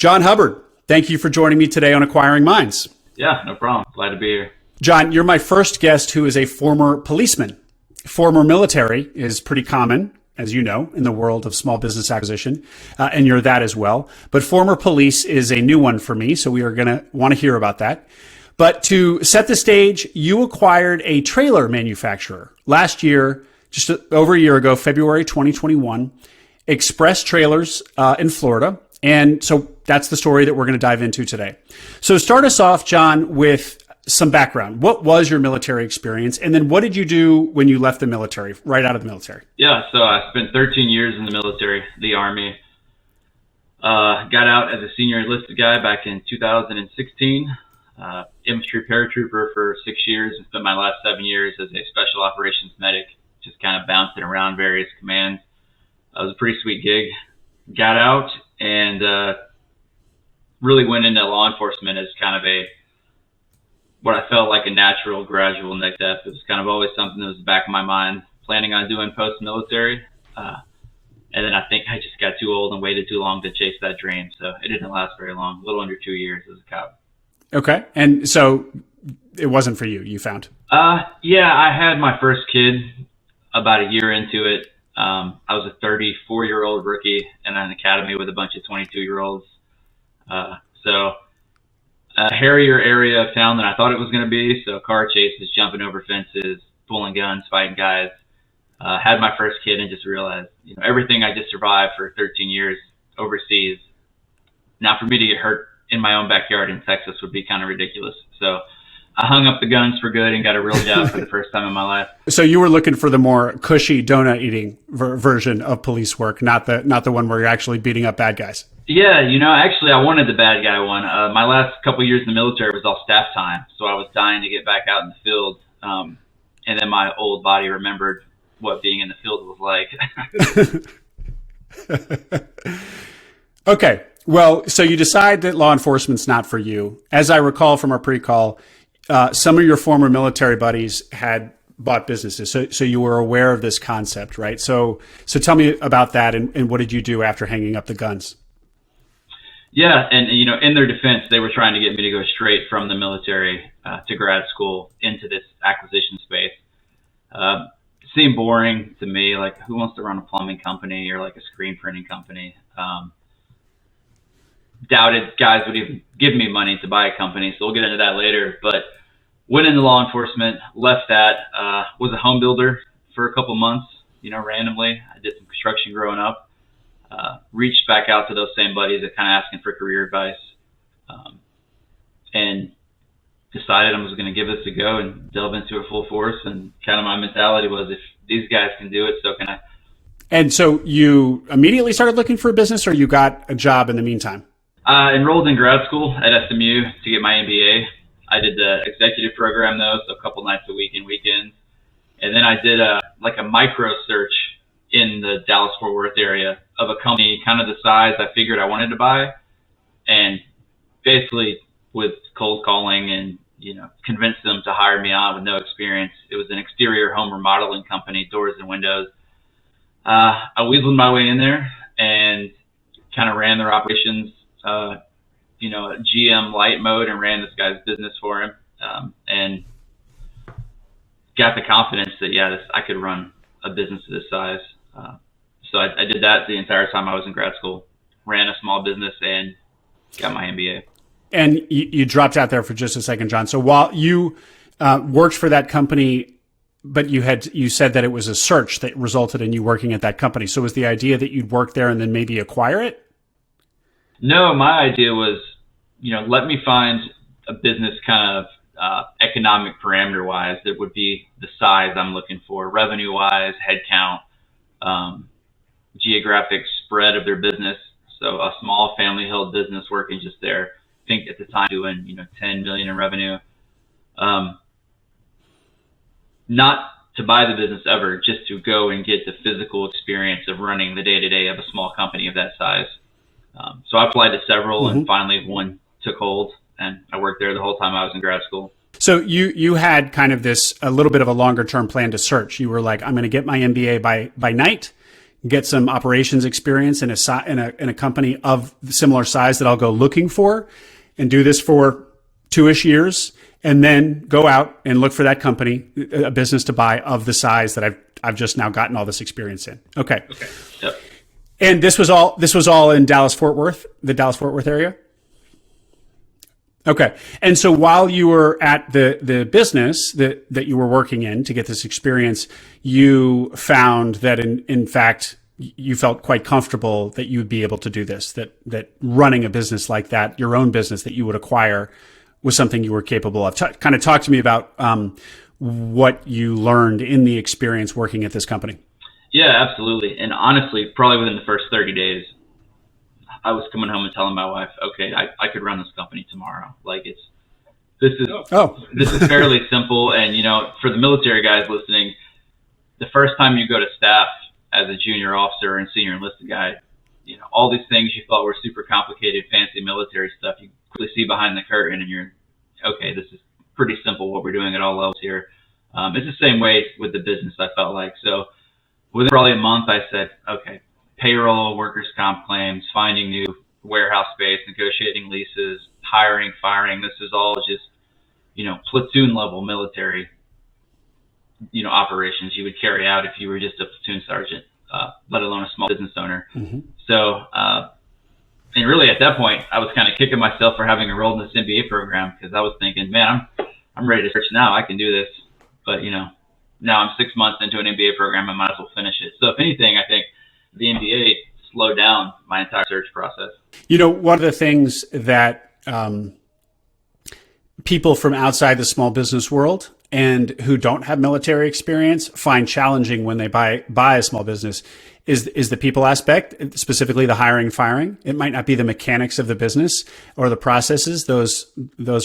John Hubbard, thank you for joining me today on Acquiring Minds. Yeah, no problem. Glad to be here. John, you're my first guest who is a former policeman. Former military is pretty common, as you know, in the world of small business acquisition, and you're that as well. But former police is a new one for me, so we are going to want to hear about that. But to set the stage, you acquired a trailer manufacturer last year, just over a year ago, February 2021, Express Trailers in Florida. And so that's the story that we're going to dive into today. So start us off, John, with some background. What was your military experience? And then what did you do when you left the military, right out of the military? Yeah, so I spent 13 years in the military, the Army. Got out as a senior enlisted guy back in 2016. Infantry paratrooper for 6 years, and spent my last 7 years as a special operations medic, just kind of bouncing around various commands. It was a pretty sweet gig. Got out and really went into law enforcement as kind of what I felt like a natural, gradual next step. It was kind of always something that was in the back of my mind, planning on doing post-military. And then I think I just got too old and waited too long to chase that dream. So it didn't last very long, a little under 2 years as a cop. Okay. And so it wasn't for you, you found? Yeah, I had my first kid about a year into it. I was a 34-year-old rookie in an academy with a bunch of 22-year-olds. So a hairier area of town than I thought it was going to be. So car chases, jumping over fences, pulling guns, fighting guys. Had my first kid and just realized, everything I just survived for 13 years overseas. Now for me to get hurt in my own backyard in Texas would be kind of ridiculous. So I hung up the guns for good and got a real job for the first time in my life. So you were looking for the more cushy donut eating version of police work, not the one where you're actually beating up bad guys. Yeah, actually I wanted the bad guy one. My last couple of years in the military was all staff time, so I was dying to get back out in the field. And then my old body remembered what being in the field was like. Okay. Well, so you decide that law enforcement's not for you. As I recall from our pre-call, some of your former military buddies had bought businesses. So you were aware of this concept, right? So tell me about that and what did you do after hanging up the guns? Yeah. And, in their defense, they were trying to get me to go straight from the military to grad school into this acquisition space. It seemed boring to me. Like, who wants to run a plumbing company or like a screen printing company? Doubted guys would even give me money to buy a company. So we'll get into that later, but went into law enforcement, left that, was a home builder for a couple months, randomly. I did some construction growing up, reached back out to those same buddies that kind of asking for career advice, and decided I was going to give this a go and delve into it full force. And kind of my mentality was, if these guys can do it, so can I. And so you immediately started looking for a business, or you got a job in the meantime? Enrolled in grad school at SMU to get my MBA. I did the executive program though, so a couple nights a week and weekends. And then I did a micro search in the Dallas-Fort Worth area of a company kind of the size I figured I wanted to buy. And basically with cold calling and, convinced them to hire me on with no experience. It was an exterior home remodeling company, doors and windows. I weaseled my way in there and kind of ran their operations, GM light mode, and ran this guy's business for him, and got the confidence that, I could run a business of this size. So I did that the entire time I was in grad school, ran a small business and got my MBA. And you dropped out there for just a second, John. So while you worked for that company, but you said that it was a search that resulted in you working at that company. So was the idea that you'd work there and then maybe acquire it? No, my idea was, let me find a business kind of economic parameter wise that would be the size I'm looking for, revenue wise, headcount, geographic spread of their business. So a small family held business working just there. I think at the time doing, 10 million in revenue. Not to buy the business ever, just to go and get the physical experience of running the day-to-day of a small company of that size. So I applied to several, and finally one took hold, and I worked there the whole time I was in grad school. So you had kind of a little bit of a longer term plan to search. You were like, I'm going to get my MBA by night. get some operations experience in a company of similar size that I'll go looking for, and do this for 2-ish years, and then go out and look for that company, a business to buy of the size that I've just now gotten all this experience in. Okay. Yep. And this was all in Dallas-Fort Worth, the Dallas-Fort Worth area? Okay. And so while you were at the business that you were working in to get this experience, you found that in fact, you felt quite comfortable that you would be able to do this, that running a business like that, your own business that you would acquire, was something you were capable of. Kind of talk to me about what you learned in the experience working at this company. Yeah, absolutely. And honestly, probably within the first 30 days, I was coming home and telling my wife, okay, I could run this company tomorrow. Like this is fairly simple. And, for the military guys listening, the first time you go to staff as a junior officer and senior enlisted guy, all these things you thought were super complicated, fancy military stuff, you quickly see behind the curtain and you're, okay, this is pretty simple what we're doing at all levels here. It's the same way with the business, I felt like. So within probably a month, I said, okay, payroll, workers' comp claims, finding new warehouse space, negotiating leases, hiring, firing. This is all just, platoon level military, operations you would carry out if you were just a platoon sergeant, let alone a small business owner. Mm-hmm. So, and really at that point, I was kind of kicking myself for having enrolled in this MBA program, because I was thinking, man, I'm ready to search now. I can do this. But, now I'm 6 months into an MBA program. I might as well finish it. So if anything, I think the MBA slowed down my entire search process. One of the things that people from outside the small business world and who don't have military experience find challenging when they buy a small business is the people aspect, specifically the hiring, firing. It might not be the mechanics of the business or the processes. Those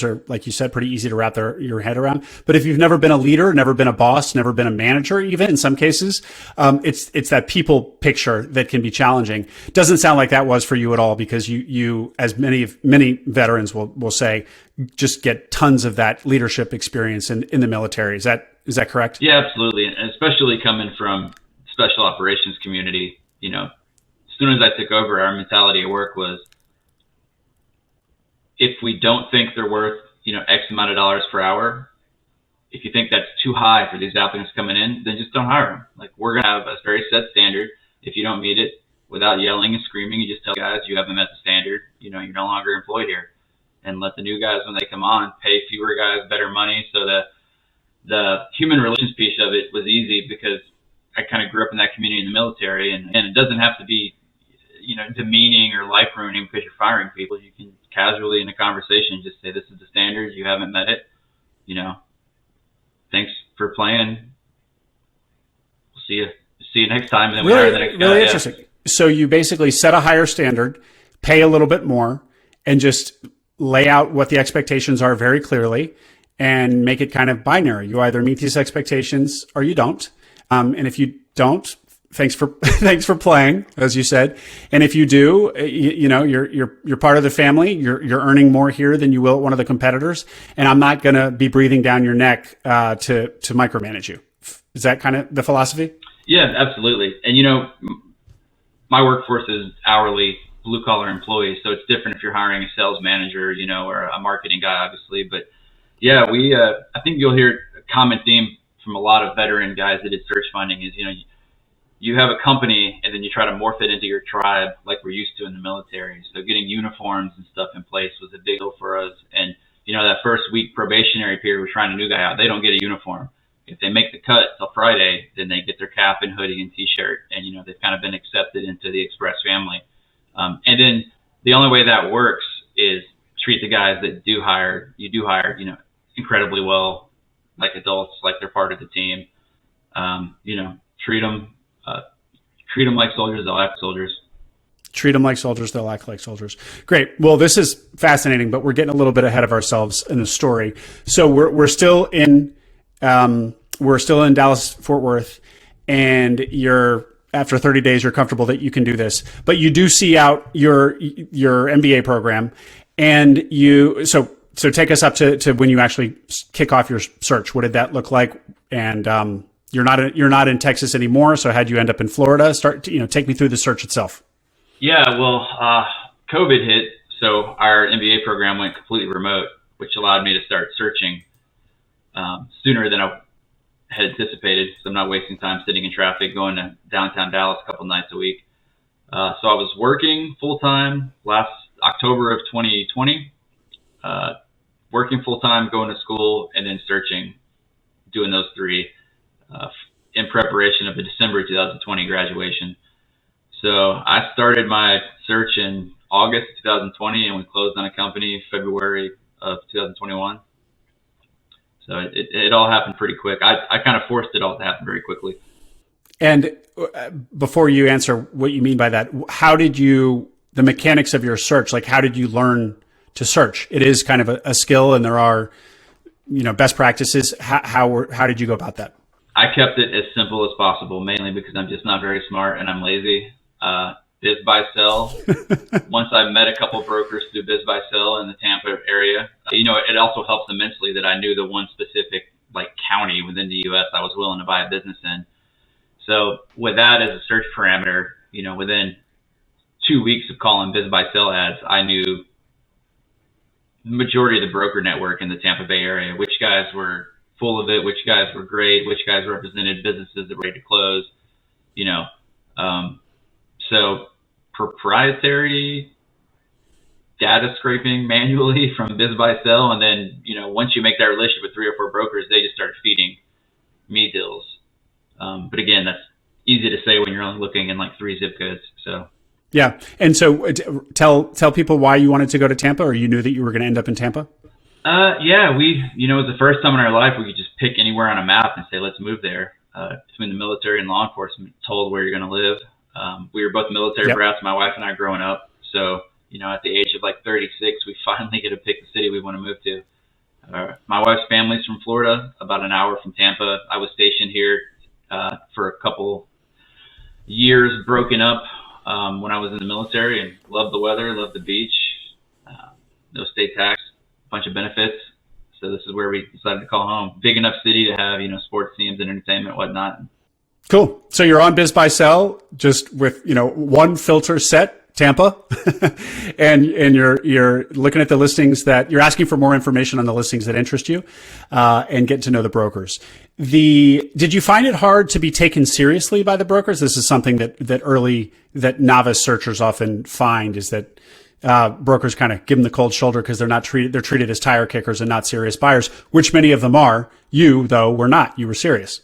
are, like you said, pretty easy to wrap your head around. But if you've never been a leader, never been a boss, never been a manager, even in some cases, it's that people picture that can be challenging. That sound like that was for you at all, because you as many veterans will say, just get tons of that leadership experience in the military. Is that correct? Yeah, absolutely. And especially coming from special operations community, as soon as I took over, our mentality at work was, if we don't think they're worth, X amount of dollars per hour, if you think that's too high for these applicants coming in, then just don't hire them. Like, we're going to have a very set standard. If you don't meet it, without yelling and screaming, you just tell guys you haven't met the standard, you're no longer employed here. And let the new guys, when they come on, pay fewer guys better money. So the human relations piece of it was easy, because I kind of grew up in that community in the military, and it doesn't have to be, demeaning or life ruining because you're firing people. You can casually in a conversation just say, this is the standard, you haven't met it, thanks for playing. We'll see you next time. And then we hire the next guy. Really interesting. Yeah. So you basically set a higher standard, pay a little bit more, and just lay out what the expectations are very clearly, and make it kind of binary. You either meet these expectations or you don't. And if you don't, thanks for playing, as you said. And if you do, you're part of the family. You're earning more here than you will at one of the competitors. And I'm not going to be breathing down your neck to micromanage you. Is that kind of the philosophy? Yeah, absolutely. And my workforce is hourly, blue collar employees, so it's different if you're hiring a sales manager, or a marketing guy, obviously. But yeah, I think you'll hear a common theme from a lot of veteran guys that did search finding is, you have a company and then you try to morph it into your tribe like we're used to in the military. So getting uniforms and stuff in place was a big deal for us. And, that first week probationary period, we're trying a new guy out. They don't get a uniform. If they make the cut till Friday, then they get their cap and hoodie and t-shirt. And, they've kind of been accepted into the Express family. And then the only way that works is treat the guys that you do hire, incredibly well, like adults, like they're part of the team. Treat them like soldiers, they'll act soldiers. Treat them like soldiers, they'll act like soldiers. Great. Well, this is fascinating, but we're getting a little bit ahead of ourselves in the story. So we're still in Dallas Fort Worth, and after 30 days, you're comfortable that you can do this, but you do see out your MBA program, and so take us up to when you actually kick off your search. What did that look like? And You're not in Texas anymore. So how'd you end up in Florida? Take me through the search itself. Yeah, well, COVID hit, so our MBA program went completely remote, which allowed me to start searching sooner than I had anticipated. So I'm not wasting time sitting in traffic, going to downtown Dallas a couple nights a week. So I was working full time last October of 2020, working full time, going to school, and then searching, doing those three in preparation of the December 2020 graduation. So I started my search in August 2020, and we closed on a company February of 2021. So it all happened pretty quick. I kind of forced it all to happen very quickly. And before you answer what you mean by that, the mechanics of your search, like how did you learn to search? It is kind of a skill, and there are, best practices. How did you go about that? I kept it as simple as possible, mainly because I'm just not very smart and I'm lazy. Biz buy sell. Once I met a couple brokers through Biz buy sell in the Tampa area, it also helps immensely that I knew the one specific county within the U.S. I was willing to buy a business in. So with that as a search parameter, within 2 weeks of calling Biz buy sell ads, I knew the majority of the broker network in the Tampa Bay area, which guys were full of it, which guys were great, which guys represented businesses that were ready to close, so proprietary data scraping manually from Biz buy sell, and then once you make that relationship with 3 or 4 brokers, they just start feeding me deals. But again, that's easy to say when you're only looking in 3 zip codes. So yeah, and so tell people why you wanted to go to Tampa, or you knew that you were going to end up in Tampa. Yeah, it was the first time in our life we could just pick anywhere on a map and say let's move there. Between the military and law enforcement, told where you're going to live. We were both military brats, my wife and I, growing up. So, at the age of 36, we finally get to pick the city we want to move to. My wife's family's from Florida, about an hour from Tampa. I was stationed here for a couple years, broken up when I was in the military, and loved the weather, loved the beach, no state tax, bunch of benefits. So this is where we decided to call home. Big enough city to have, sports teams and entertainment, whatnot. Cool. So you're on Biz buy sell, just with one filter set, Tampa, and you're looking at the listings that you're asking for more information on the listings that interest you, and get to know the brokers. Did you find it hard to be taken seriously by the brokers? This is something that novice searchers often find, is that brokers kind of give them the cold shoulder because they're treated as tire kickers and not serious buyers, which many of them are. You, though, were not. You were serious.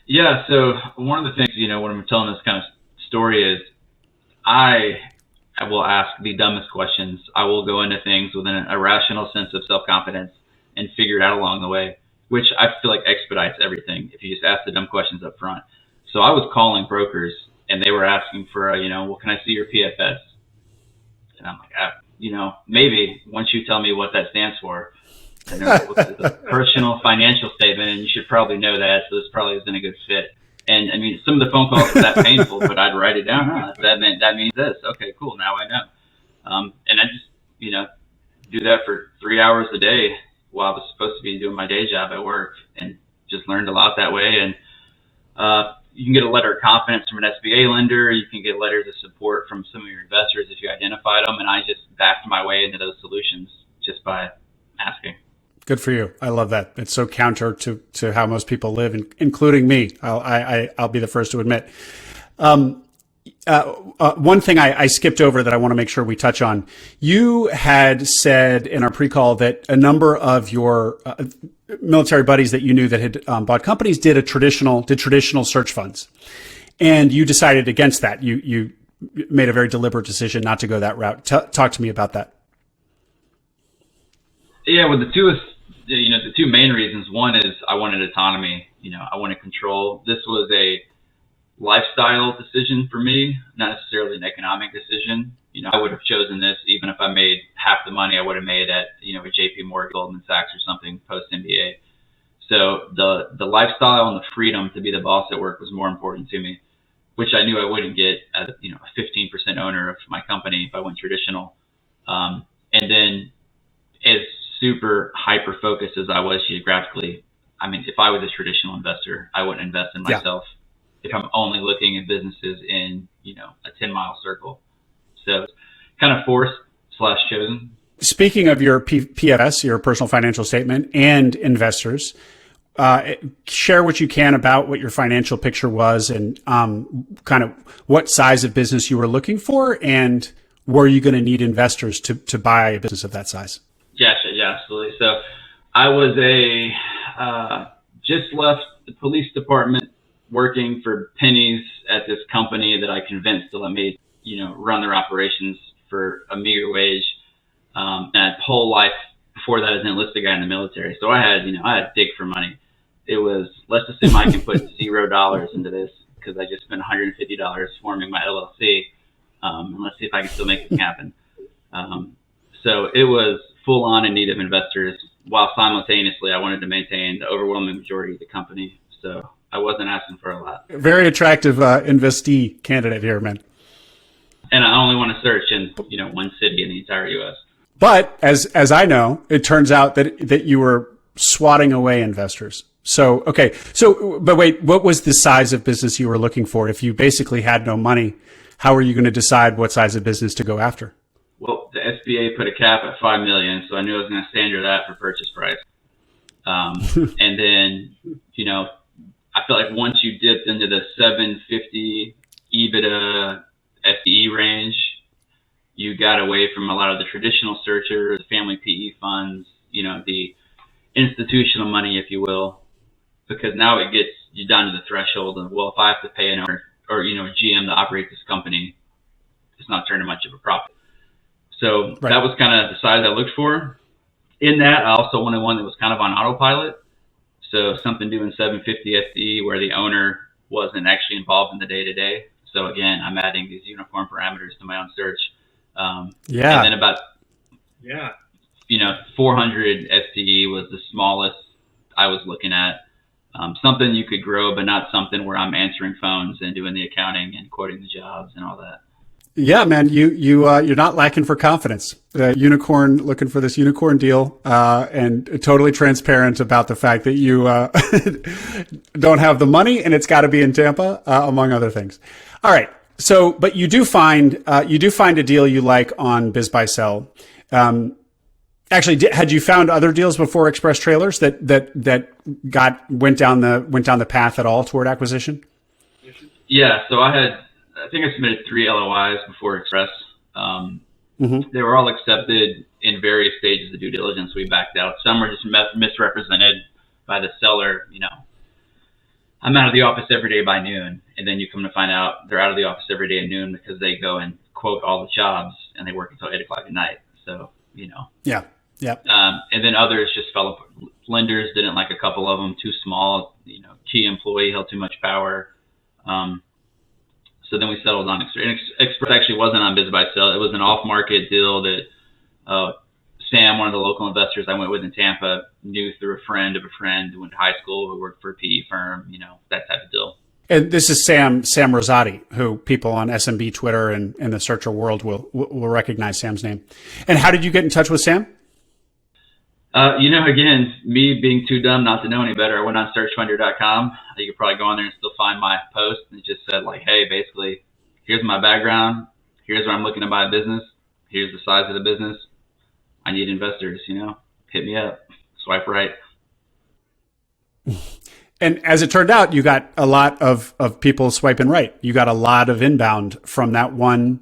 Yeah, so one of the things, when I'm telling this kind of story is I will ask the dumbest questions. I will go into things with an irrational sense of self-confidence and figure it out along the way, which I feel like expedites everything if you just ask the dumb questions up front. So I was calling brokers, and they were asking for, well, can I see your PFS? And I'm like, maybe once you tell me what that stands for. And it's a personal financial statement, and you should probably know that, so this probably isn't a good fit. And I mean, some of the phone calls were that painful, but I'd write it down. That means this. Okay, cool. Now I know. And I just, do that for 3 hours a day while I was supposed to be doing my day job at work, and just learned a lot that way. And you can get a letter of confidence from an SBA lender. You can get letters of support from some of your investors if you identified them. And I just backed my way into those solutions just by asking. Good for you. I love that. It's so counter to how most people live, including me. I'll be the first to admit. One thing I skipped over that I want to make sure we touch on. You had said in our pre-call that a number of your military buddies that you knew that had bought companies did traditional search funds, and you decided against that. You made a very deliberate decision not to go that route. Talk to me about that. Yeah, well, the two main reasons. One is I wanted autonomy. I wanted control. This was a lifestyle decision for me, not necessarily an economic decision. I would have chosen this even if I made half the money I would have made at, a JP Morgan, Goldman Sachs or something post MBA. So the lifestyle and the freedom to be the boss at work was more important to me, which I knew I wouldn't get as, a 15% owner of my company if I went traditional. And then as super hyper focused as I was geographically, I mean, if I was a traditional investor, I wouldn't invest in myself if I'm only looking at businesses in, a 10-mile circle. So kind of forced/chosen. Speaking of your PFS, your personal financial statement, and investors, share what you can about what your financial picture was and kind of what size of business you were looking for, and were you going to need investors to buy a business of that size? Yeah, absolutely. So I was just left the police department working for pennies at this company that I convinced to let me, run their operations for a meager wage. And whole life before that as an enlisted guy in the military. So I had to dig for money. It was, let's assume I can put $0 into this because I just spent $150 forming my LLC. And let's see if I can still make it happen. So it was full on in need of investors, while simultaneously I wanted to maintain the overwhelming majority of the company. So I wasn't asking for a lot. Very attractive investee candidate here, man. And I only want to search in one city in the entire U.S. But as I know, it turns out that you were swatting away investors. So, okay. So, but wait, what was the size of business you were looking for? If you basically had no money, how are you going to decide what size of business to go after? Well, the SBA put a cap at $5 million, so I knew I was going to stay under that for purchase price. And then, I felt like once you dipped into the 750 EBITDA FTE range, you got away from a lot of the traditional searchers, family PE funds, the institutional money, if you will, because now it gets you down to the threshold of, well, if I have to pay an owner or, a GM to operate this company, it's not turning much of a profit. So That was kind of the size I looked for. In that, I also wanted one that was kind of on autopilot. So something doing 750 FTE where the owner wasn't actually involved in the day-to-day. So again, I'm adding these uniform parameters to my own search. And then about 400 FTE was the smallest I was looking at. Something you could grow, but not something where I'm answering phones and doing the accounting and quoting the jobs and all that. Yeah, man, you're not lacking for confidence. Unicorn, looking for this unicorn deal, and totally transparent about the fact that you don't have the money, and it's got to be in Tampa, among other things. All right. So, but you do find a deal you like on BizBuySell. Actually, had you found other deals before Express Trailers that went down the path at all toward acquisition? Yeah. So I think I submitted 3 LOIs before Express. They were all accepted in various stages of due diligence. We backed out. Some were just misrepresented by the seller. I'm out of the office every day by noon, and then you come to find out they're out of the office every day at noon because they go and quote all the jobs and they work until 8 o'clock at night. So, Yeah. And then others just fell apart. Lenders didn't like a couple of them, too small. Key employee held too much power. So then we settled on Express. And Express actually wasn't on BizBuySell. It was an off-market deal that Sam, one of the local investors I went with in Tampa, knew through a friend of a friend who went to high school, who worked for a PE firm, that type of deal. And this is Sam Rosati, who people on SMB Twitter and in the searcher world will recognize Sam's name. And how did you get in touch with Sam? Again, me being too dumb not to know any better, I went on searchfinder.com. You could probably go on there and still find my post. And it just said hey, basically, here's my background. Here's where I'm looking to buy a business. Here's the size of the business. I need investors, hit me up, swipe right. And as it turned out, you got a lot of people swiping right. You got a lot of inbound from that one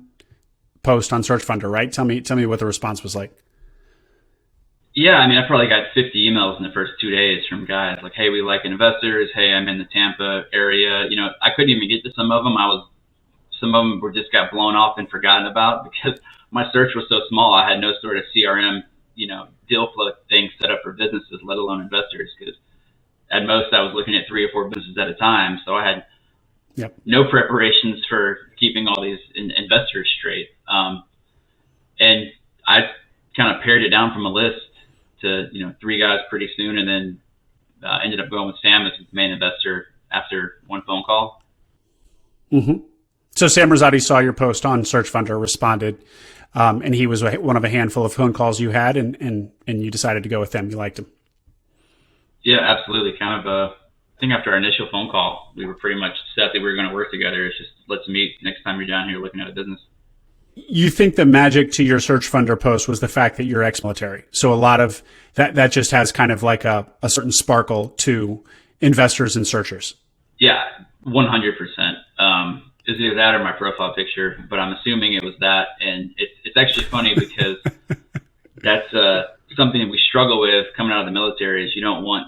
post on SearchFunder, right? Tell me what the response was like. Yeah, I probably got 50 emails in the first 2 days from guys like, hey, we like investors. Hey, I'm in the Tampa area. I couldn't even get to some of them. Some of them just got blown off and forgotten about because my search was so small. I had no sort of CRM, deal flow thing set up for businesses, let alone investors. Because at most I was looking at 3 or 4 businesses at a time. So I had no preparations for keeping all these investors straight. And I kind of pared it down from a list to 3 guys pretty soon, and then ended up going with Sam as the main investor after one phone call. Mm-hmm. So Sam Rosati saw your post on SearchFunder, responded, and he was one of a handful of phone calls you had, and you decided to go with them. You liked him. Yeah, absolutely. Kind of I think after our initial phone call, we were pretty much set that we were going to work together. It's just, let's meet next time you're down here looking at a business. You think the magic to your search funder post was the fact that you're ex-military. So a lot of that just has kind of like a certain sparkle to investors and searchers. Yeah, 100%. It's either that or my profile picture, but I'm assuming it was that. And it's actually funny because that's something that we struggle with coming out of the military is you don't want,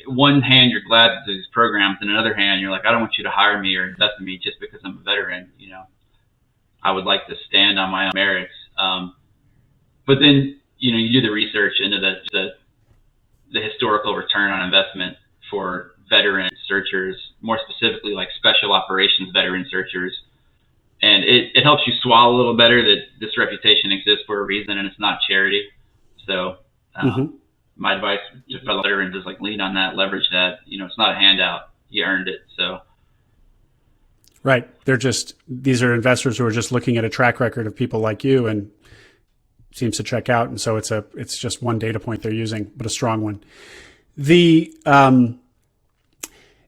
one hand you're glad to do these programs, and another hand you're like, I don't want you to hire me or invest in me just because I'm a veteran. I would like to stand on my own merits. But then, you do the research into the historical return on investment for veteran searchers, more specifically like special operations veteran searchers. And it helps you swallow a little better that this reputation exists for a reason and it's not charity. So my advice to fellow veterans is like lean on that, leverage that. It's not a handout. You earned it. So. Right. These are investors who are just looking at a track record of people like you and seems to check out. And so it's just one data point they're using, but a strong one. The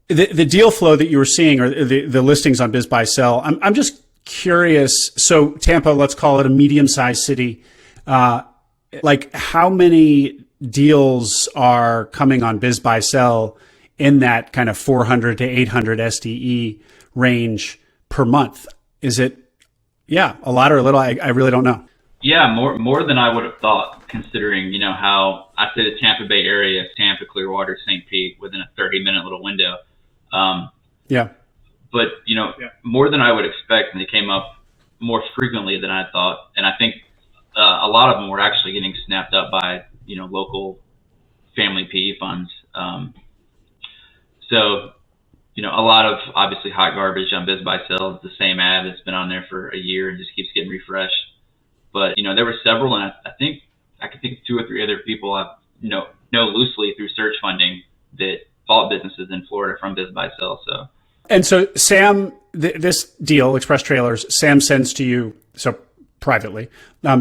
deal flow that you were seeing or the listings on Biz Buy Sell, I'm just curious. So Tampa, let's call it a medium-sized city. Like how many deals are coming on Biz Buy Sell in that kind of 400 to 800 SDE range per month? Is it, a lot or a little? I really don't know. Yeah, more than I would have thought, considering, how I say the Tampa Bay area, Tampa, Clearwater, St. Pete, within a 30-minute little window. But, more than I would expect, and they came up more frequently than I thought. And I think a lot of them were actually getting snapped up by, local family PE funds. So, a lot of obviously hot garbage on Biz Buy Sell. It's the same ad that's been on there for a year and just keeps getting refreshed. But, there were several, and I think I could think of 2 or 3 other people I know loosely through search funding that bought businesses in Florida from Biz Buy Sell. And so Sam, this deal, Express Trailers, Sam sends to you, so privately,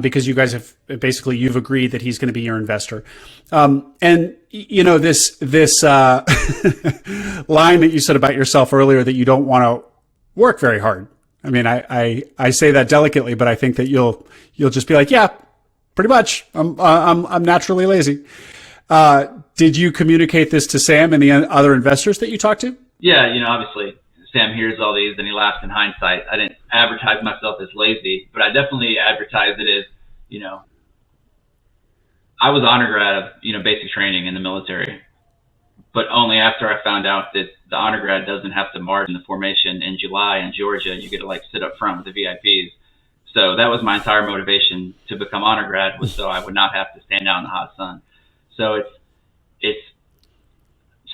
because you guys have basically, you've agreed that he's going to be your investor. And this line that you said about yourself earlier, that you don't want to work very hard. I mean, I say that delicately, but I think that you'll just be like, yeah, pretty much. I'm naturally lazy. Did you communicate this to Sam and the other investors that you talked to? Yeah, obviously Sam hears all these and he laughs in hindsight. I didn't advertise myself as lazy, but I definitely advertised it as, I was honor grad of, basic training in the military, but only after I found out that the honor grad doesn't have to march in the formation in July in Georgia. You get to sit up front with the VIPs. So that was my entire motivation to become honor grad, was so I would not have to stand out in the hot sun. So it's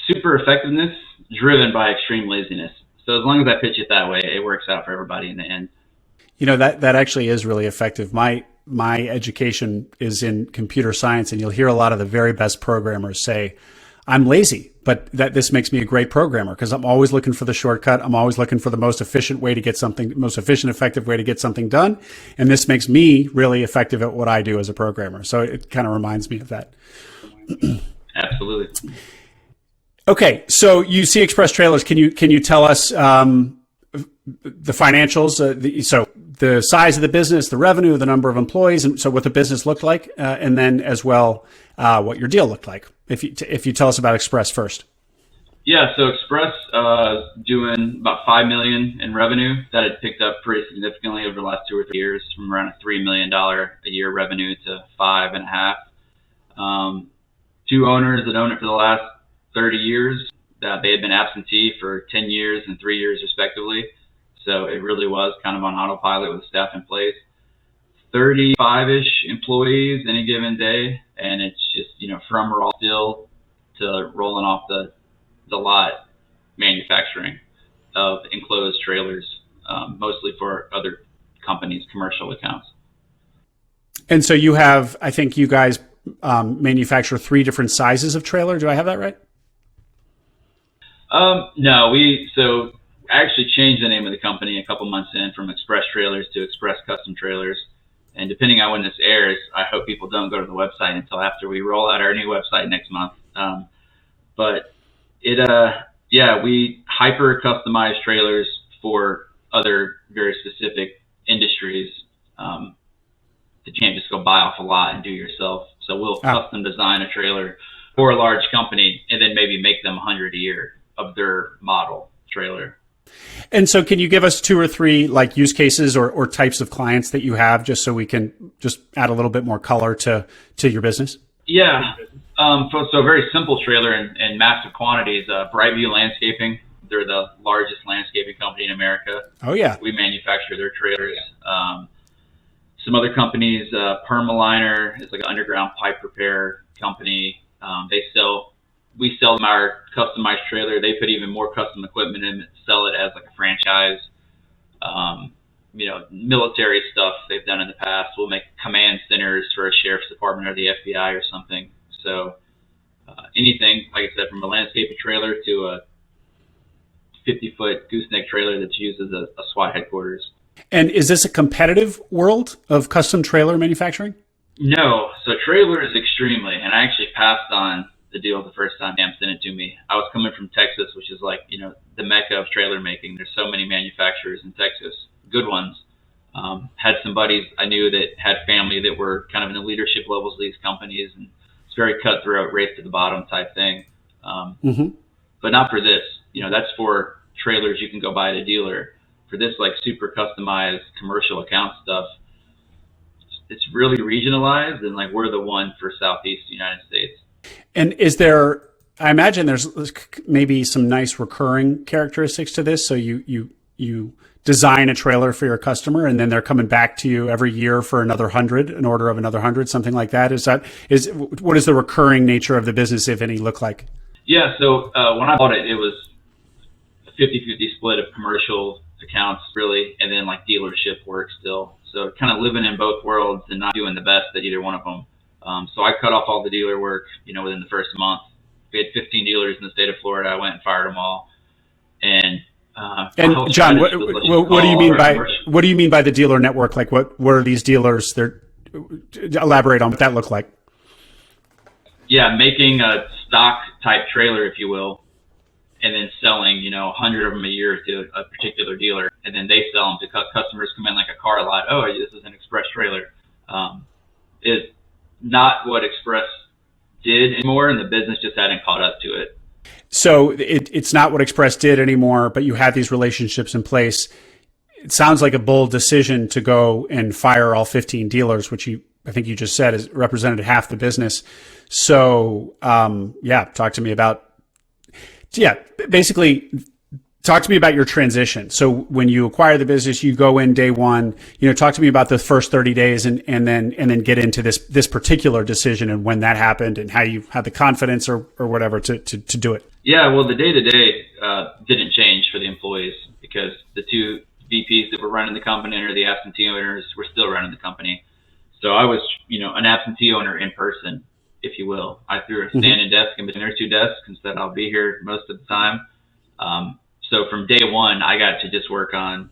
super effectiveness driven by extreme laziness. So as long as I pitch it that way, it works out for everybody in the end. That actually is really effective. My education is in computer science, and you'll hear a lot of the very best programmers say, I'm lazy, but this makes me a great programmer because I'm always looking for the shortcut. I'm always looking for the most efficient, effective way to get something done. And this makes me really effective at what I do as a programmer. So it kind of reminds me of that. Absolutely. Okay. So you see Express Trailers. Can you tell us, the financials? So the size of the business, the revenue, the number of employees, and so what the business looked like, and then as well, what your deal looked like. If you tell us about Express first. Yeah, so Express doing about $5 million in revenue. That had picked up pretty significantly over the last 2 or 3 years, from around a $3 million a year revenue to $5.5 million. 2 owners that own it for the last 30 years. They had been absentee for 10 years and 3 years respectively. So it really was kind of on autopilot with staff in place. 35-ish employees any given day, and it's just, from raw steel to rolling off the lot manufacturing of enclosed trailers, mostly for other companies' commercial accounts. And so I think you guys manufacture 3 different sizes of trailer. Do I have that right? No, so I actually changed the name of the company a couple months in, from Express Trailers to Express Custom Trailers. And depending on when this airs, I hope people don't go to the website until after we roll out our new website next month. But we hyper customize trailers for other very specific industries that you can't just go buy off a lot and do yourself. So we'll custom design a trailer for a large company and then maybe make them 100 a year of their model trailer. And so can you give us 2 or 3 like use cases or types of clients that you have, just so we can just add a little bit more color to your business? Yeah. So a very simple trailer in massive quantities, Brightview Landscaping. They're the largest landscaping company in America. Oh yeah. We manufacture their trailers. Some other companies, Permaliner is like an underground pipe repair company. We sell them our customized trailer. They put even more custom equipment in it, sell it as like a franchise. Military stuff they've done in the past. We'll make command centers for a sheriff's department or the FBI or something. So anything, like I said, from a landscaping trailer to a 50-foot gooseneck trailer that's used as a SWAT headquarters. And is this a competitive world of custom trailer manufacturing? No. So trailer is extremely, and I actually passed on the deal the first time Sam sent it to me. I was coming from Texas, which is like, the mecca of trailer making. There's so many manufacturers in Texas, good ones. Had some buddies I knew that had family that were kind of in the leadership levels of these companies, and it's very cutthroat, race to the bottom type thing. But not for this. That's for trailers you can go buy at a dealer. For this, like super customized commercial account stuff, it's really regionalized, and like we're the one for Southeast United States. And is there, I imagine there's maybe some nice recurring characteristics to this. So you design a trailer for your customer, and then they're coming back to you every year for another 100, an order of another 100, something like that. What is the recurring nature of the business, if any, look like? Yeah. So when I bought it, it was a 50-50 split of commercial accounts, really, and then like dealership work still. So kind of living in both worlds and not doing the best at either one of them. So I cut off all the dealer work, within the first month. We had 15 dealers in the state of Florida. I went and fired them all. And John, what do you mean by the dealer network? Like what are these dealers? Elaborate on what that looked like. Yeah, making a stock type trailer, if you will, and then selling, 100 of them a year to a particular dealer, and then they sell them to customers come in like a car lot. Oh, this is an Express trailer. Is not what Express did anymore, and the business just hadn't caught up to it. So it's not what Express did anymore, but you had these relationships in place. It sounds like a bold decision to go and fire all 15 dealers, which I think you just said is represented half the business. So, talk to me about, basically talk to me about your transition. So when you acquire the business, you go in day one, talk to me about the first 30 days and then get into this particular decision and when that happened and how you had the confidence or whatever to do it. Yeah, well, the day-to-day didn't change for the employees because the 2 VPs that were running the company or the absentee owners were still running the company. So I was, an absentee owner in person, if you will. I threw a standing desk in between their 2 desks and said, I'll be here most of the time. So from day one, I got to just work on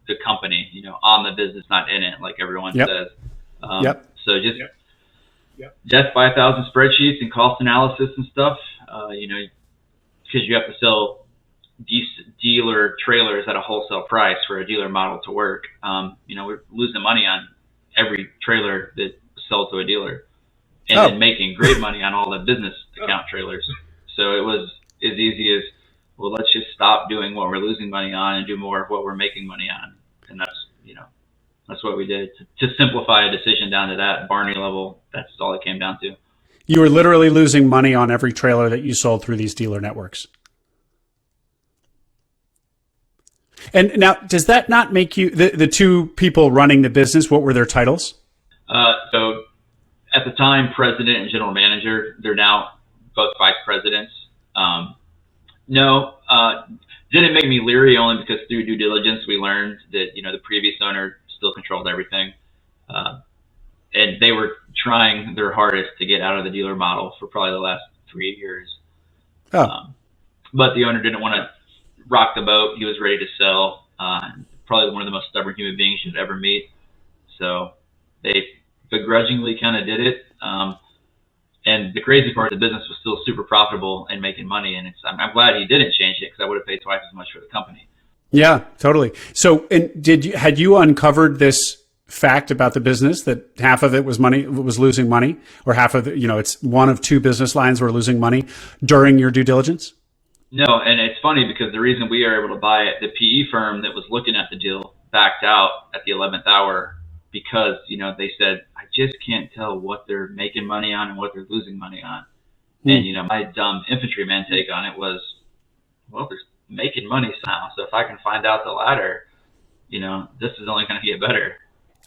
the company, on the business, not in it, like everyone says. So just death by 1,000 spreadsheets and cost analysis and stuff, because you have to sell dealer trailers at a wholesale price for a dealer model to work. We're losing money on every trailer that sells to a dealer and then making great money on all the business account trailers. So it was as easy as, well, let's just stop doing what we're losing money on and do more of what we're making money on. And that's what we did to simplify a decision down to that Barney level. That's all it came down to. You were literally losing money on every trailer that you sold through these dealer networks. And now, does that not make you, the 2 people running the business, what were their titles? So at the time, president and general manager. They're now both vice presidents. Didn't make me leery, only because through due diligence we learned that the previous owner still controlled everything, and they were trying their hardest to get out of the dealer model for probably the last 3 years. But the owner didn't want to rock the boat. He was ready to sell. Probably one of the most stubborn human beings you'd ever meet. So they begrudgingly kind of did it. And the crazy part, the business was still super profitable and making money. And I'm glad he didn't change it, because I would have paid twice as much for the company. Yeah, totally. So, and had you uncovered this fact about the business, that half of it was losing money, or half of it, it's one of two business lines were losing money during your due diligence? No, and it's funny because the reason we are able to buy it, the PE firm that was looking at the deal backed out at the 11th hour, because, they said, I just can't tell what they're making money on and what they're losing money on. And, my dumb infantryman take on it was, well, they're making money somehow. So if I can find out the latter, this is only going to get better.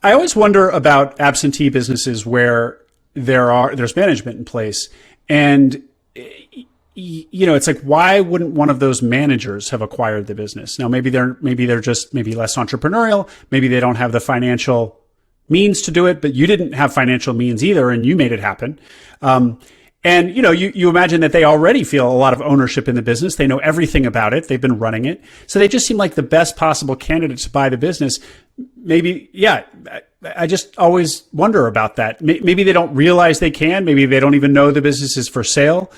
I always wonder about absentee businesses where there's management in place, and it's like, why wouldn't one of those managers have acquired the business? Now, maybe they're just less entrepreneurial. Maybe they don't have the financial means to do it, but you didn't have financial means either, and you made it happen. And you imagine that they already feel a lot of ownership in the business. They know everything about it. They've been running it. So they just seem like the best possible candidate to buy the business. Maybe, yeah, I just always wonder about that. Maybe they don't realize they can. Maybe they don't even know the business is for sale.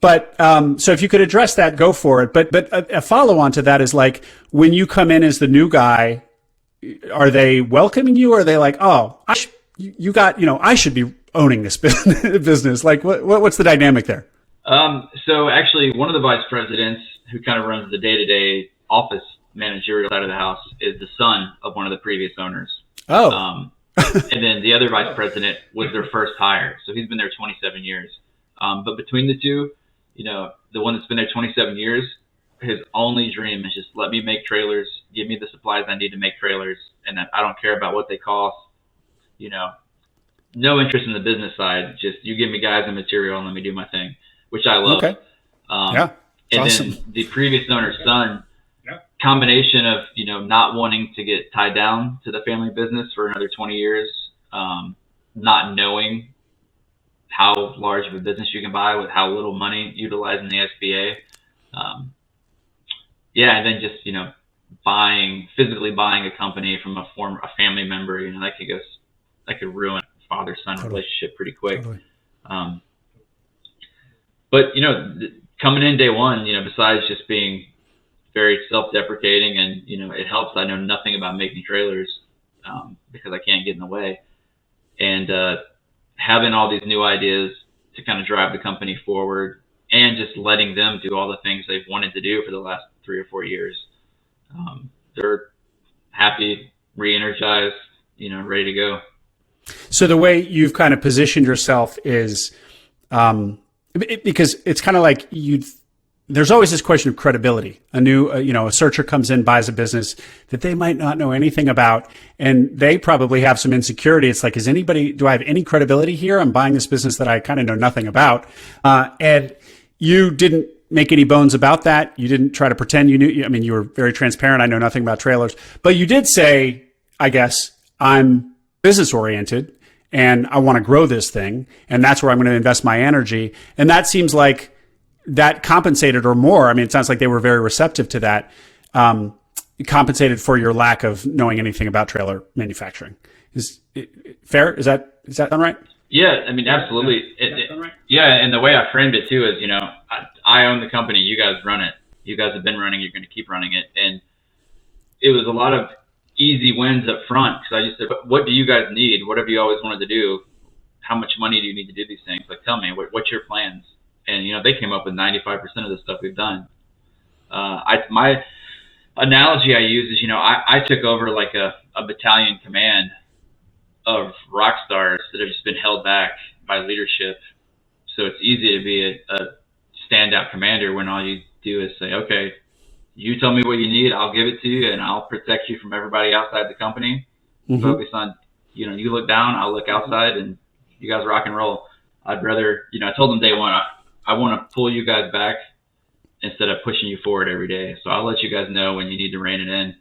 But so if you could address that, go for it. But a follow on to that is, like, when you come in as the new guy, are they welcoming you? Or are they like, oh, I should be owning this business? Like, what's the dynamic there? So actually, one of the vice presidents who kind of runs the day-to-day office managerial side of the house is the son of one of the previous owners. Oh. And then the other vice president was their first hire. So he's been there 27 years. But between the two, the one that's been there 27 years, his only dream is just, let me make trailers, give me the supplies I need to make trailers, and I don't care about what they cost. No interest in the business side. Just, you give me guys and material and let me do my thing, which I love. Okay. Yeah. And awesome. Then the previous owner's son, combination of, not wanting to get tied down to the family business for another 20 years, not knowing how large of a business you can buy with how little money utilizing the SBA. And then just, physically buying a company from a family member, that could ruin father-son relationship pretty quick. Totally. But, coming in day one, besides just being very self-deprecating and, it helps I know nothing about making trailers because I can't get in the way. And having all these new ideas to kind of drive the company forward, and just letting them do all the things they've wanted to do for the last 3 or 4 years. They're happy, re-energized, ready to go. So the way you've kind of positioned yourself is, because it's kind of like there's always this question of credibility. A searcher comes in, buys a business that they might not know anything about, and they probably have some insecurity. It's like, do I have any credibility here? I'm buying this business that I kind of know nothing about. And you didn't make any bones about that. You didn't try to pretend you knew. You were very transparent. I know nothing about trailers, but you did say, I guess, I'm business oriented and I want to grow this thing, and that's where I'm going to invest my energy. And that seems like that compensated, or more. It sounds like they were very receptive to that. Compensated for your lack of knowing anything about trailer manufacturing. Is it fair? Does that sound right? Yeah, absolutely. Yeah, and the way I framed it too is, I own the company, you guys run it. You guys have been running, you're going to keep running it. And it was a lot of easy wins up front, because I just said, what do you guys need? What have you always wanted to do? How much money do you need to do these things? Like, tell me, what's your plans? And, they came up with 95% of the stuff we've done. My analogy I use is, I took over like a battalion command of rock stars that have just been held back by leadership. So it's easy to be a standout commander when all you do is say, okay, you tell me what you need, I'll give it to you, and I'll protect you from everybody outside the company. Mm-hmm. Focus on, you look down, I'll look outside, and you guys rock and roll. I'd rather, I told them day one, I want to pull you guys back instead of pushing you forward every day. So I'll let you guys know when you need to rein it in.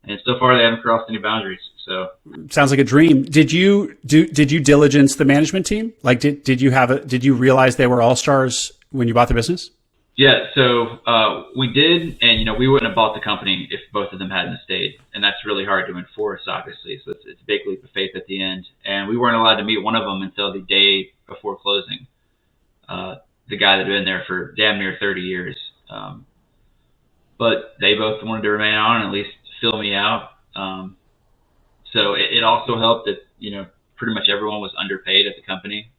And so far, they haven't crossed any boundaries. So sounds like a dream. Did you diligence the management team? Like, did you realize they were all stars when you bought the business? Yeah, so we did, and we wouldn't have bought the company if both of them hadn't stayed, and that's really hard to enforce, obviously. So it's a big leap of faith at the end, and we weren't allowed to meet one of them until the day before closing. the guy that had been there for damn near 30 years. But they both wanted to remain on and at least fill me out. So it also helped that, pretty much everyone was underpaid at the company.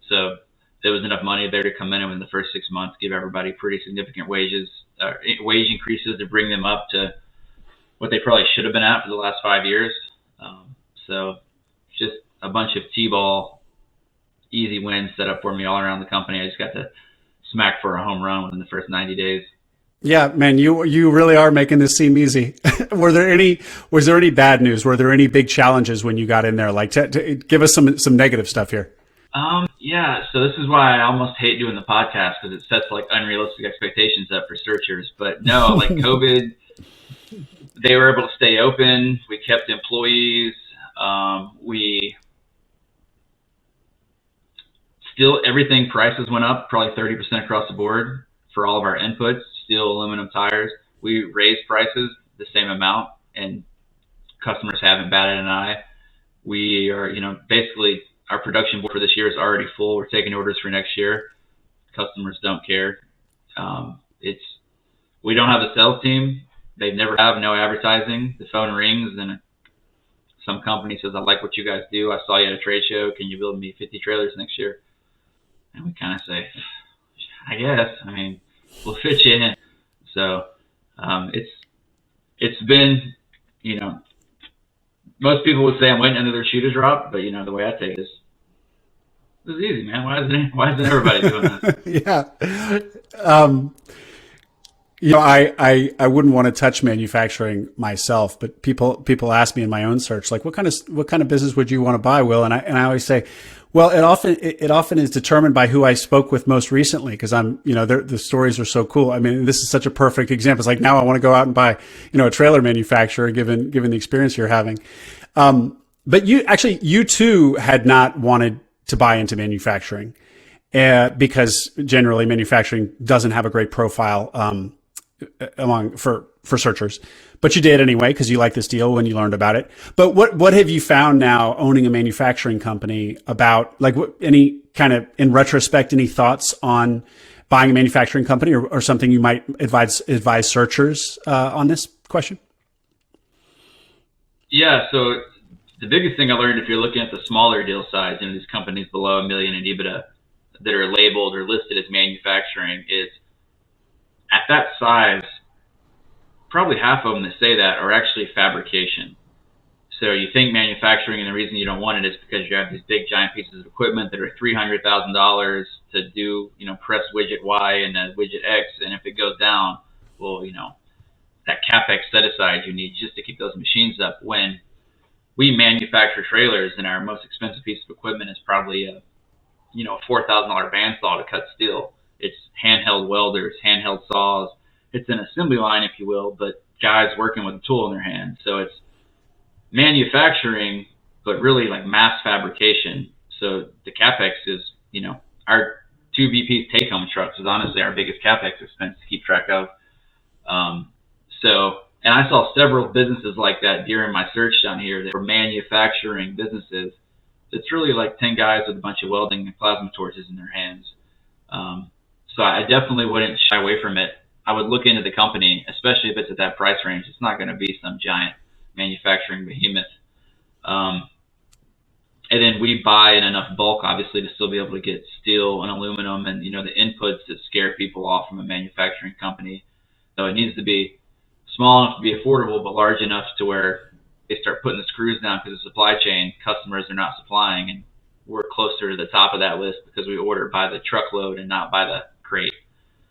So there was enough money there to come in and within the first 6 months give everybody pretty significant wage increases to bring them up to what they probably should have been at for the last 5 years. So just a bunch of T-ball easy wins set up for me all around the company. I just got to smack for a home run within the first 90 days. Yeah, man, you really are making this seem easy. Was there any bad news? Were there any big challenges when you got in there? Like, to give us some negative stuff here. Yeah, so this is why I almost hate doing the podcast, because it sets like unrealistic expectations up for searchers. But no, like COVID, they were able to stay open. We kept employees. Everything prices went up probably 30% across the board for all of our inputs, steel, aluminum, tires. We raised prices the same amount, and customers haven't batted an eye. We are, basically our production board for this year is already full. We're taking orders for next year. Customers don't care. We don't have a sales team. They never have. No advertising. The phone rings and some company says, "I like what you guys do. I saw you at a trade show. Can you build me 50 trailers next year?" And we kind of say, "I guess. I mean, we'll fit you in." So it's been, most people would say I'm waiting under their shoe to drop, but the way I take this is easy, man. Why isn't everybody doing this? Yeah. I wouldn't want to touch manufacturing myself, but people ask me in my own search, like, what kind of business would you want to buy, Will? And I always say, well, it often is determined by who I spoke with most recently, because the stories are so cool. I mean, this is such a perfect example. It's like, now I want to go out and buy, a trailer manufacturer, given the experience you're having. But you too had not wanted to buy into manufacturing, because generally manufacturing doesn't have a great profile, for searchers, but you did anyway because you liked this deal when you learned about it. But what have you found now owning a manufacturing company about, like, any kind of, in retrospect, any thoughts on buying a manufacturing company, or something you might advise searchers on this question? Yeah, so the biggest thing I learned, if you're looking at the smaller deal size, these companies below $1 million in EBITDA that are labeled or listed as manufacturing, is at that size, probably half of them that say that are actually fabrication. So you think manufacturing, and the reason you don't want it is because you have these big giant pieces of equipment that are $300,000 to do, press widget Y and widget X, and if it goes down, well, that CapEx set aside you need just to keep those machines up. When we manufacture trailers, and our most expensive piece of equipment is probably a $4,000 bandsaw to cut steel. It's handheld welders, handheld saws. It's an assembly line, if you will, but guys working with a tool in their hand. So it's manufacturing, but really like mass fabrication. So the CapEx is, our 2 VPs take-home trucks is honestly our biggest CapEx expense to keep track of. And I saw several businesses like that during my search down here that were manufacturing businesses. It's really like 10 guys with a bunch of welding and plasma torches in their hands. So I definitely wouldn't shy away from it. I would look into the company, especially if it's at that price range. It's not going to be some giant manufacturing behemoth. And then we buy in enough bulk, obviously, to still be able to get steel and aluminum and, the inputs that scare people off from a manufacturing company. So it needs to be small enough to be affordable, but large enough to where they start putting the screws down because the supply chain customers are not supplying. And we're closer to the top of that list because we order by the truckload and not by the crate.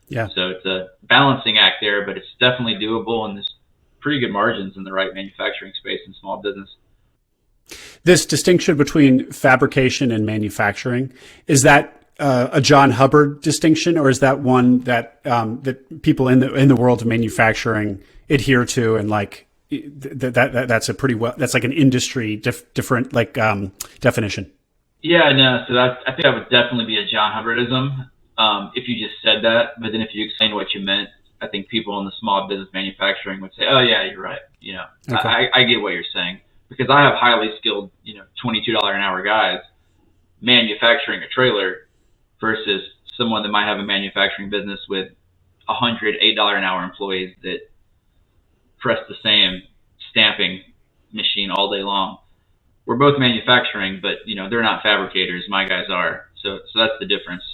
Yeah. So it's a balancing act there, but it's definitely doable, and there's pretty good margins in the right manufacturing space in small business. This distinction between fabrication and manufacturing, is that a John Hubbard distinction, or is that one that that people in the world of manufacturing adhere to, and like that's a pretty well, that's like an industry different definition? Yeah, no. So I think that would definitely be a John Hubbardism if you just said that. But then if you explain what you meant, I think people in the small business manufacturing would say, "Oh yeah, you're right." Okay. I get what you're saying, because I have highly skilled, $22 an hour guys manufacturing a trailer versus someone that might have a manufacturing business with $108 an hour employees that press the same stamping machine all day long. We're both manufacturing, but they're not fabricators. My guys are. So that's the difference.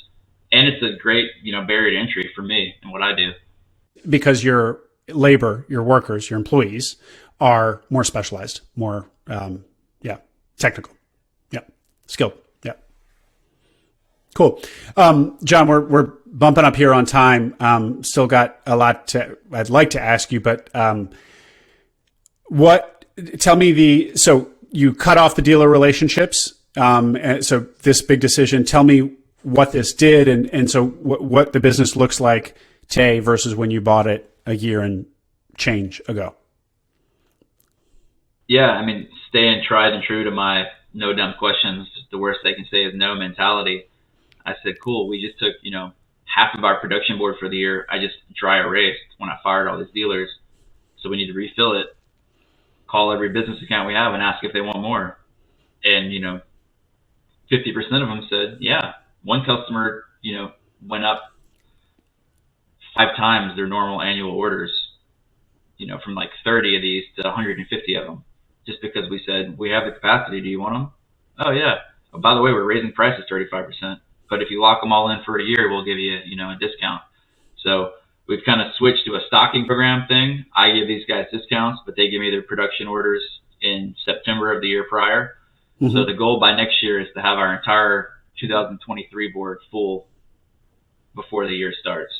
And it's a great, barrier to entry for me and what I do. Because your labor, your workers, your employees are more specialized, more, technical. Yeah. Skilled. Yeah. Cool. John, we're bumping up here on time. Still got a lot I'd like to ask you, but, so you cut off the dealer relationships. And so this big decision, tell me what this did. And so what the business looks like today versus when you bought it a year and change ago. Yeah. Staying tried and true to my no dumb questions. The worst they can say is no mentality. I said, cool. We just took, half of our production board for the year. I just dry erased when I fired all these dealers. So we need to refill it. Call every business account we have and ask if they want more. And, 50% of them said, yeah. One customer, went up 5 times their normal annual orders, from like 30 of these to 150 of them, just because we said, we have the capacity. Do you want them? Oh, yeah. Oh, by the way, we're raising prices 35%. But if you lock them all in for a year, we'll give you, a discount. So we've kind of switched to a stocking program thing. I give these guys discounts, but they give me their production orders in September of the year prior. Mm-hmm. So the goal by next year is to have our entire 2023 board full before the year starts.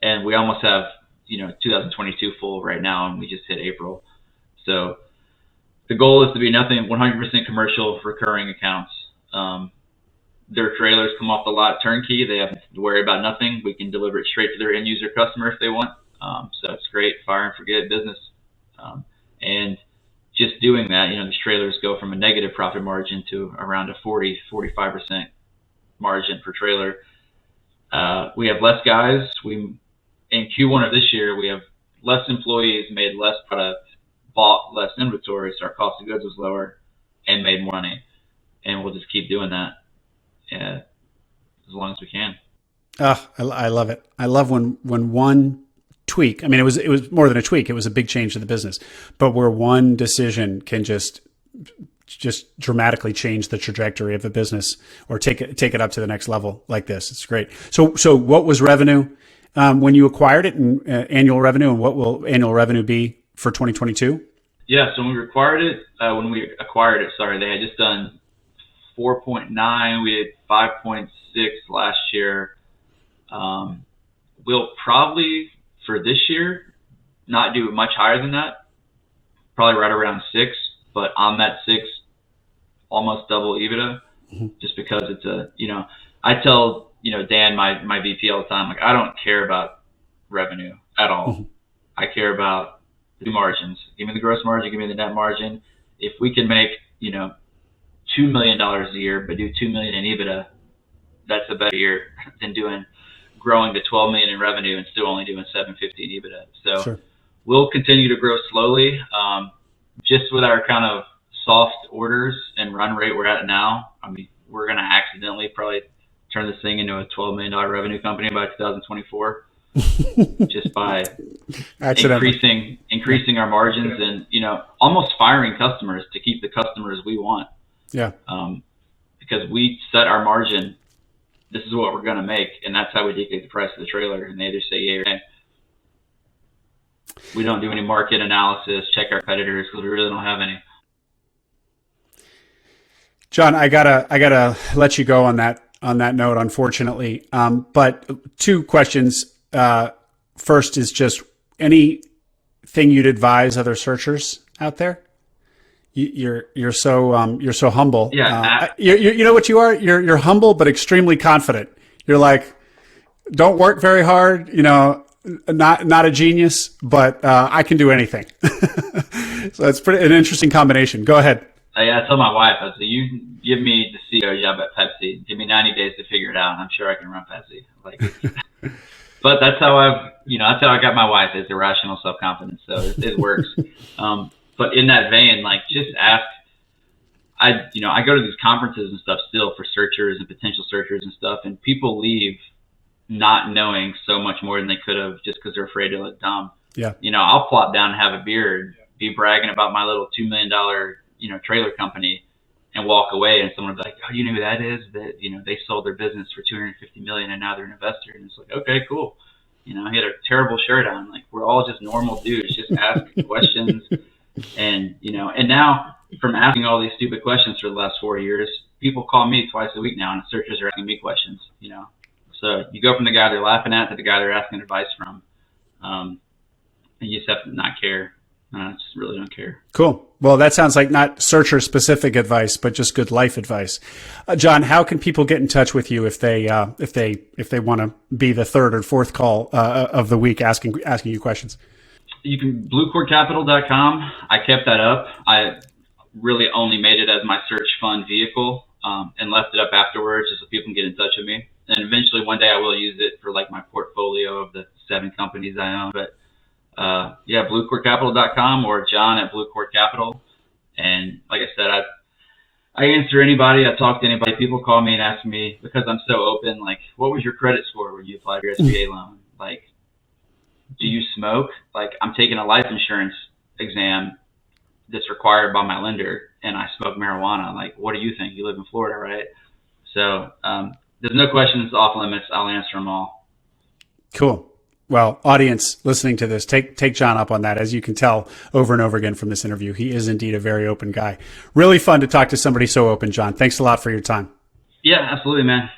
And we almost have, 2022 full right now, and we just hit April. So the goal is to be 100% commercial recurring accounts. Their trailers come off the lot turnkey. They have to worry about nothing. We can deliver it straight to their end user customer if they want. So it's great, fire and forget business. And just doing that, these trailers go from a negative profit margin to around a 45% margin per trailer. We have less guys. In Q1 of this year, we have less employees, made less product, bought less inventory, so our cost of goods was lower, and made more money. And we'll just keep doing that as long as we can. I love it. I love when one tweak. It was more than a tweak. It was a big change to the business, but where one decision can just dramatically change the trajectory of a business or take it up to the next level like this. It's great. So what was revenue when you acquired it, and annual revenue, and what will annual revenue be for 2022? Yeah. So when we acquired it, they had just done 4.9. We did 5.6 last year. We'll probably for this year not do much higher than that. Probably right around 6. But on that 6, almost double EBITDA, just because it's I tell, Dan, my VP all the time, like, I don't care about revenue at all. Mm-hmm. I care about the margins. Give me the gross margin, give me the net margin. If we can make, $2 million a year, but do $2 million in EBITDA, that's a better year than growing to $12 million in revenue and still only doing $750 in EBITDA. So sure. We'll continue to grow slowly. Just with our kind of soft orders and run rate we're at now, we're going to accidentally probably turn this thing into a $12 million revenue company by 2024, just by increasing our margins and, almost firing customers to keep the customers we want. Yeah. Because we set our margin, this is what we're going to make, and that's how we dictate the price of the trailer, and they either say yay or nay. We don't do any market analysis, check our competitors, because we really don't have any. John, I gotta let you go on that note, unfortunately. But 2 questions. First is just anything you'd advise other searchers out there. You're so humble. Yeah. You know what you are? You're humble but extremely confident. You're like, don't work very hard. Not a genius, but I can do anything. So it's an interesting combination. Go ahead. I tell my wife, I say, you give me the CEO job at Pepsi, give me 90 days to figure it out, and I'm sure I can run Pepsi. But that's how I got my wife, is irrational self-confidence. So it works. But in that vein, just ask I go to these conferences and stuff still for searchers and potential searchers and stuff, and people leave not knowing so much more than they could have just because they're afraid to look dumb. Yeah. I'll plop down and have a beer and be bragging about my little $2 million, trailer company and walk away, and someone will be like, oh, you know who that is? That, they sold their business for $250 million and now they're an investor. And it's like, okay, cool. He had a terrible shirt on. Like, we're all just normal dudes, just asking questions. And, and now from asking all these stupid questions for the last 4 years, people call me twice a week now and searchers are asking me questions, So you go from the guy they're laughing at to the guy they're asking advice from. And you just have to not care. I just really don't care. Cool. Well, that sounds like not searcher specific advice, but just good life advice. John, how can people get in touch with you if they want to be the third or fourth call of the week asking you questions? You can bluecordcapital.com. I kept that up. I really only made it as my search fund vehicle and left it up afterwards just so people can get in touch with me. And eventually one day I will use it for like my portfolio of the 7 companies I own. But bluecordcapital.com or John at Blue Cord Capital. And like I said, I answer anybody. I talk to anybody. People call me and ask me, because I'm so open, like, what was your credit score when you applied for your SBA loan? Like, do you smoke? Like, I'm taking a life insurance exam that's required by my lender and I smoke marijuana. Like, what do you think? You live in Florida, right? So there's no questions off limits. I'll answer them all. Cool. Well, audience listening to this, take John up on that. As you can tell over and over again from this interview, he is indeed a very open guy. Really fun to talk to somebody so open, John. Thanks a lot for your time. Yeah, absolutely, man.